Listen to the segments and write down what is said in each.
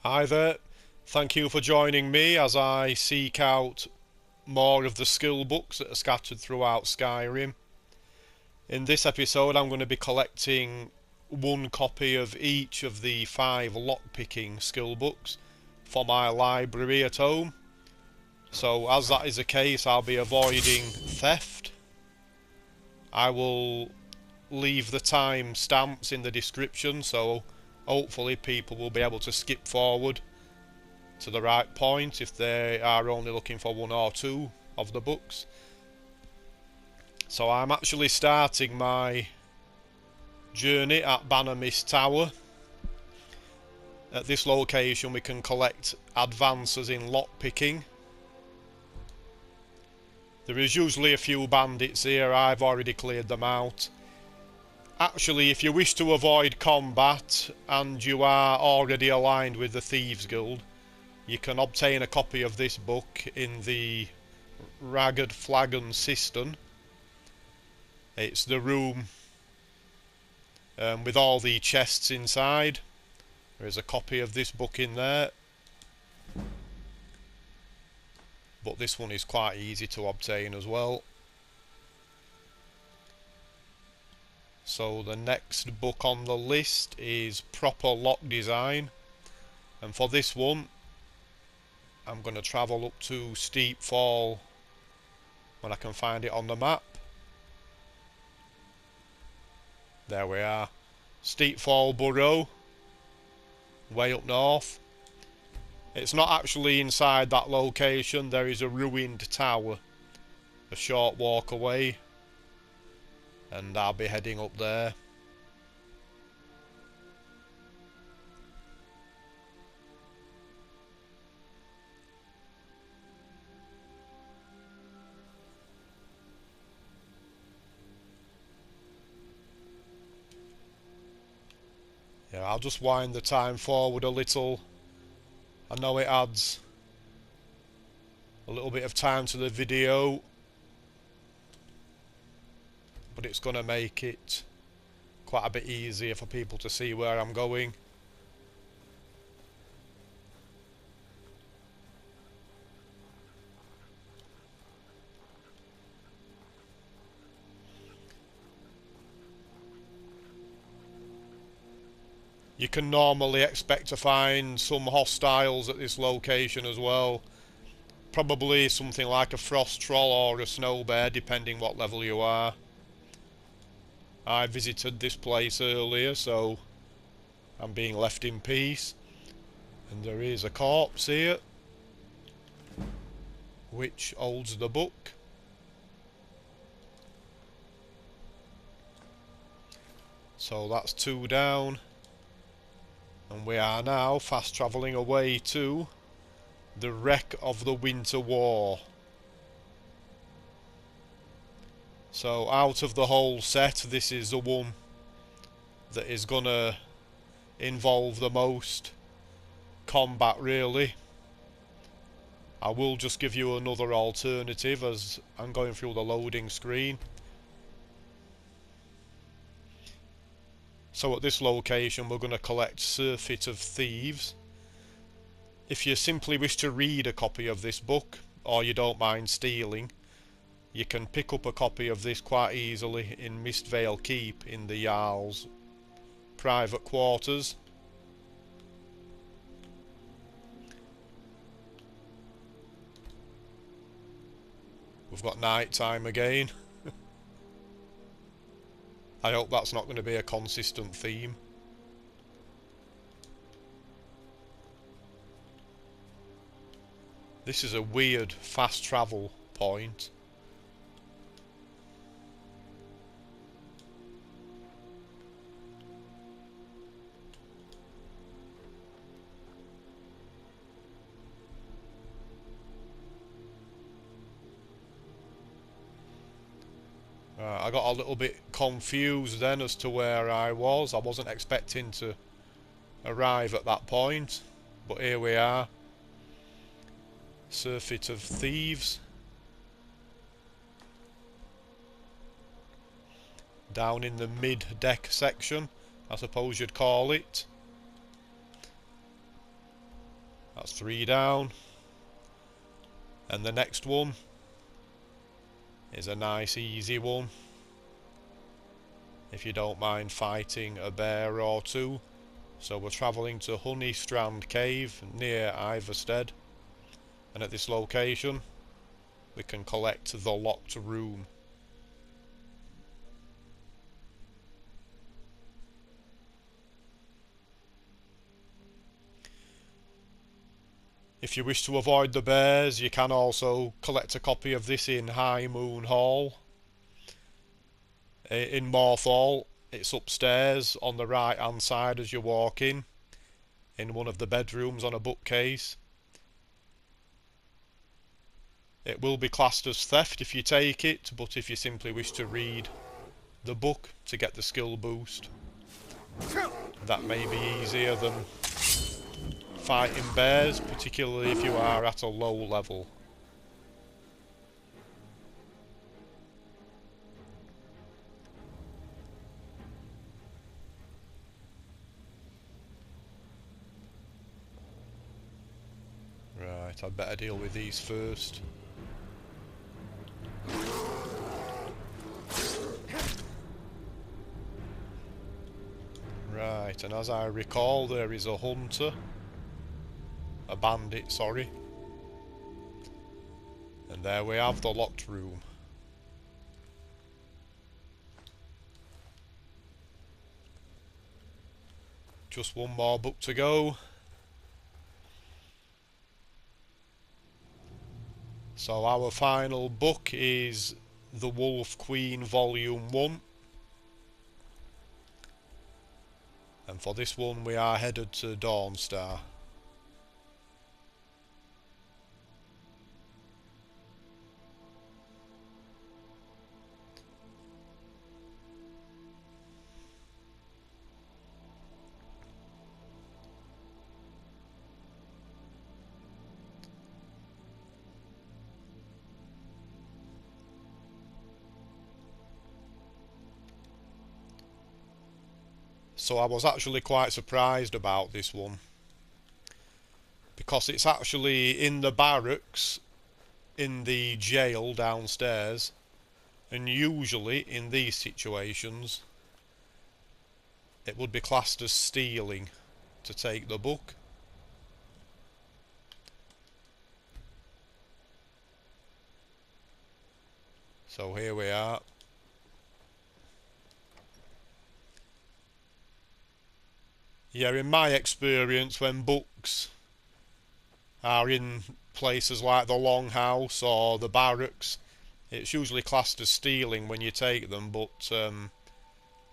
Hi there, thank you for joining me as I seek out more of the skill books that are scattered throughout Skyrim. In this episode I'm going to be collecting one copy of each of the 5 lockpicking skill books for my library at home. So as that is the case, I'll be avoiding theft. I will leave the time stamps in the description, so hopefully people will be able to skip forward to the right point if they are only looking for one or two of the books. So I'm actually starting my journey at Bannermist Tower. At this location we can collect advances in lockpicking. There is usually a few bandits here. I've already cleared them out. Actually, if you wish to avoid combat and you are already aligned with the Thieves Guild, you can obtain a copy of this book in the Ragged Flagon Cistern. It's the room with all the chests inside. There is a copy of this book in there, but this one is quite easy to obtain as well. So the next book on the list is Proper Lock Design, and for this one I'm going to travel up to Steep Fall when I can find it on the map. There we are, Steep Fall Burrow, way up north. It's not actually inside that location. There is a ruined tower a short walk away, and I'll be heading up there. Yeah, I'll just wind the time forward a little. I know it adds a little bit of time to the video, but it's going to make it quite a bit easier for people to see where I'm going. You can normally expect to find some hostiles at this location as well. Probably something like a frost troll or a snow bear, depending what level you are. I visited this place earlier, so I'm being left in peace. And there is a corpse here, which holds the book. So that's 2 down. And we are now fast travelling away to the wreck of the Winter War. So out of the whole set, this is the one that is gonna involve the most combat, really. I will just give you another alternative as I'm going through the loading screen. So at this location we're going to collect Surfeit of Thieves. If you simply wish to read a copy of this book, or you don't mind stealing, you can pick up a copy of this quite easily in Mistvale Keep in the Jarl's private quarters. We've got night time again. I hope that's not going to be a consistent theme. This is a weird fast travel point. I got a little bit confused then as to where I was. I wasn't expecting to arrive at that point, but here we are. Surfeit of Thieves. Down in the mid-deck section, I suppose you'd call it. That's 3 down. And the next one is a nice easy one, if you don't mind fighting a bear or two. So we're travelling to Honey Strand Cave near Iverstead, and at this location we can collect the locked room. If you wish to avoid the bears, you can also collect a copy of this in High Moon Hall in Morthal. It's upstairs on the right hand side as you walk in one of the bedrooms on a bookcase. It will be classed as theft if you take it, but if you simply wish to read the book to get the skill boost, that may be easier than fighting bears, particularly if you are at a low level. Right, I'd better deal with these first. Right, and as I recall, there is a hunter. A bandit, sorry. And there we have the locked room. Just one more book to go. So our final book is The Wolf Queen Volume 1. And for this one we are headed to Dawnstar. So I was actually quite surprised about this one, because it's actually in the barracks in the jail downstairs, and usually in these situations it would be classed as stealing to take the book. So here we are. Yeah, in my experience, when books are in places like the Longhouse or the barracks, it's usually classed as stealing when you take them, but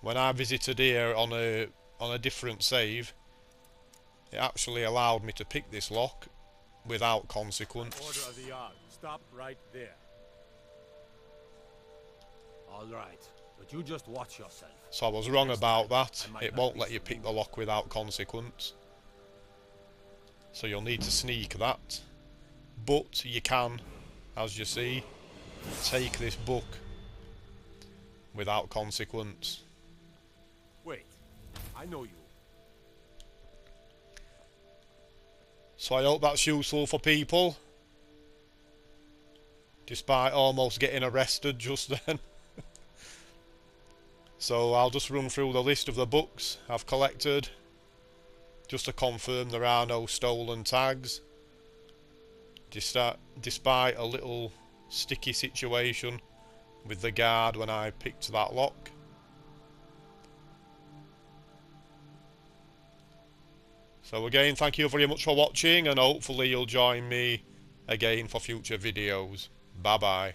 when I visited here on a different save, it actually allowed me to pick this lock without consequence. Order of the yard. Stop right there. All right, but you just watch yourself. So I was wrong about that. It won't let you pick the lock without consequence. So you'll need to sneak that. But you can, as you see, take this book without consequence. Wait, I know you. So I hope that's useful for people, despite almost getting arrested just then. So I'll just run through the list of the books I've collected, just to confirm there are no stolen tags, despite a little sticky situation with the guard when I picked that lock. So again, thank you very much for watching, and hopefully you'll join me again for future videos. Bye bye.